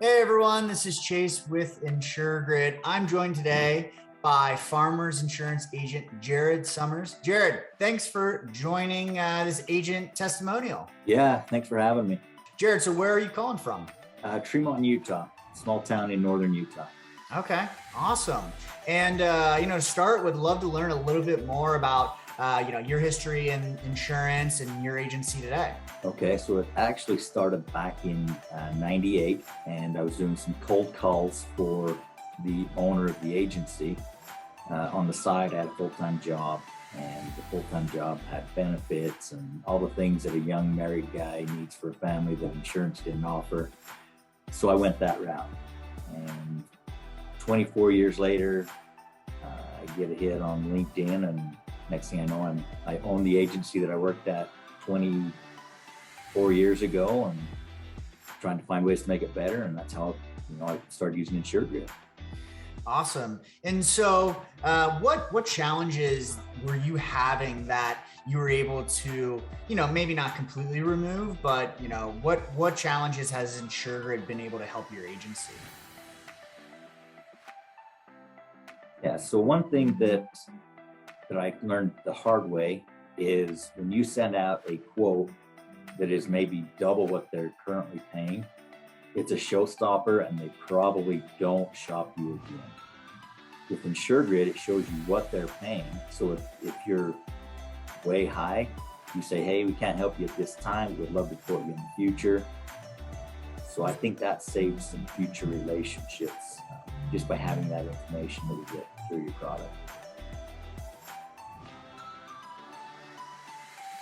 Hey everyone, this is Chase with InsurGrid. I'm joined today by Farmers Insurance agent Jared Summers. Jared, thanks for joining this agent testimonial. Yeah, thanks for having me. Jared, so where are you calling from? Tremont, Utah, small town in northern Utah. Okay, awesome. And to start, would love to learn a little bit more about your history in insurance and your agency today. Okay, so it actually started back in '98, and I was doing some cold calls for the owner of the agency. On the side, I had a full-time job, and the full-time job had benefits and all the things that a young married guy needs for a family that insurance didn't offer. So I went that route. And 24 years later, I get a hit on LinkedIn, and next thing I know, I own the agency that I worked at 24 years ago, and trying to find ways to make it better. And that's how I started using InsurGrid. Awesome. And so what challenges were you having that you were able to, maybe not completely remove, but, what challenges has InsurGrid been able to help your agency? Yeah, so one thing that I learned the hard way is when you send out a quote that is maybe double what they're currently paying, it's a showstopper and they probably don't shop you again. With InsurGrid, it shows you what they're paying. So if you're way high, you say, hey, we can't help you at this time. We'd love to quote you in the future. So I think that saves some future relationships just by having that information that we get through your product.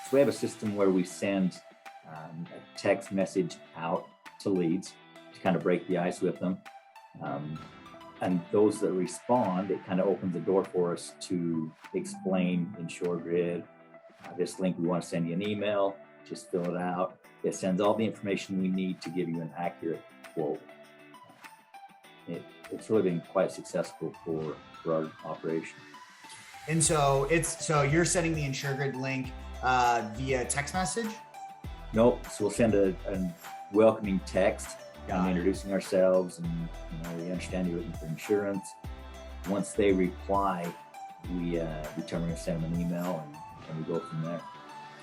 So we have a system where we send a text message out to leads to kind of break the ice with them. And those that respond, it kind of opens the door for us to explain InsurGrid. This link, we want to send you an email, just fill it out. It sends all the information we need to give you an accurate quote. It's really been quite successful for our operation. And so you're sending the InsurGrid link via text message? Nope. So we'll send a welcoming text introducing ourselves, and we understand you're looking for insurance. Once they reply, we determine to send them an email, and we go from there.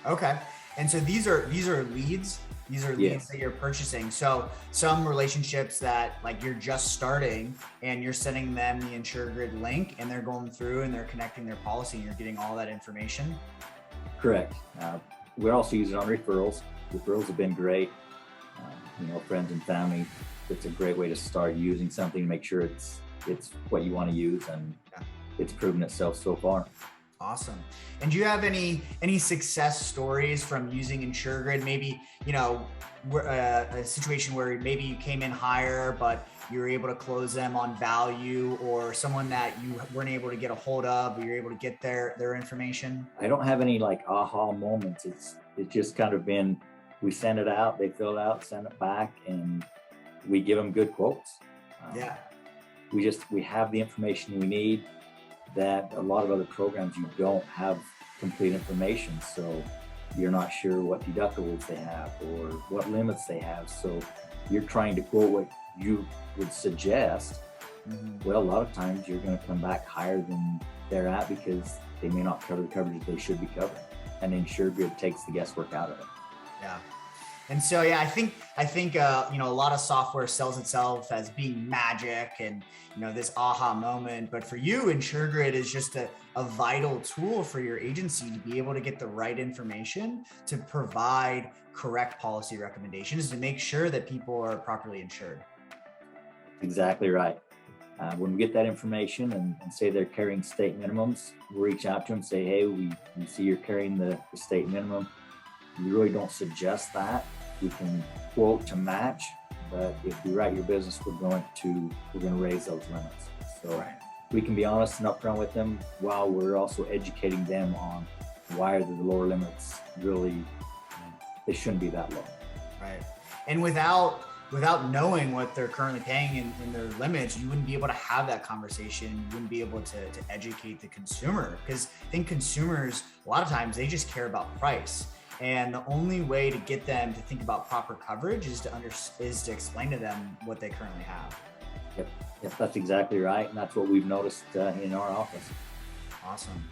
Okay. And so these are leads. These are leads Yes. that you're purchasing. So some relationships that like you're just starting and you're sending them the InsurGrid link and they're going through and they're connecting their policy and you're getting all that information. Correct. We're also using it on referrals. Referrals have been great. Friends and family, it's a great way to start using something to make sure it's what you want to use, and it's proven itself so far. Awesome. And do you have any success stories from using InsurGrid? Maybe, a situation where maybe you came in higher, but you were able to close them on value, or someone that you weren't able to get a hold of, but you're able to get their information? I don't have any like aha moments. It's just kind of been, we send it out, they fill it out, send it back, and we give them good quotes. We have the information we need that a lot of other programs, you don't have complete information. So you're not sure what deductibles they have or what limits they have. So you're trying to quote what you would suggest. Mm-hmm. Well, a lot of times you're going to come back higher than they're at because they may not cover the coverage they should be covering. And InsurGrid takes the guesswork out of it. Yeah. And so, I think a lot of software sells itself as being magic and, this aha moment. But for you, InsurGrid is just a vital tool for your agency to be able to get the right information to provide correct policy recommendations to make sure that people are properly insured. Exactly right. When we get that information and say they're carrying state minimums, we'll reach out to them and say, hey, we see you're carrying the state minimum. We really don't suggest that. We can quote to match, but if we write your business, we're going to raise those limits. So we can be honest and upfront with them while we're also educating them on why are the lower limits really, they shouldn't be that low. Right. And without knowing what they're currently paying in their limits, you wouldn't be able to have that conversation. You wouldn't be able to educate the consumer, because I think consumers, a lot of times, they just care about price. And the only way to get them to think about proper coverage is to explain to them what they currently have. Yep. Yes, that's exactly right. And that's what we've noticed in our office. Awesome.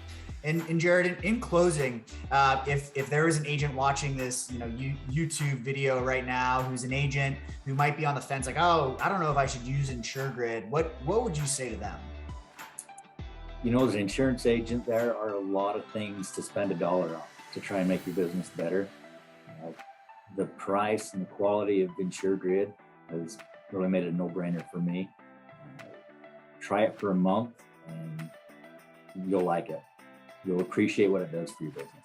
And Jared, in closing, if there is an agent watching this, YouTube video right now, who's an agent who might be on the fence, like, oh, I don't know if I should use InsurGrid, what would you say to them? As an insurance agent, there are a lot of things to spend $1 on to try and make your business better. The price and the quality of InsurGrid has really made it a no-brainer for me. Try it for a month and you'll like it. You'll appreciate what it does for your business.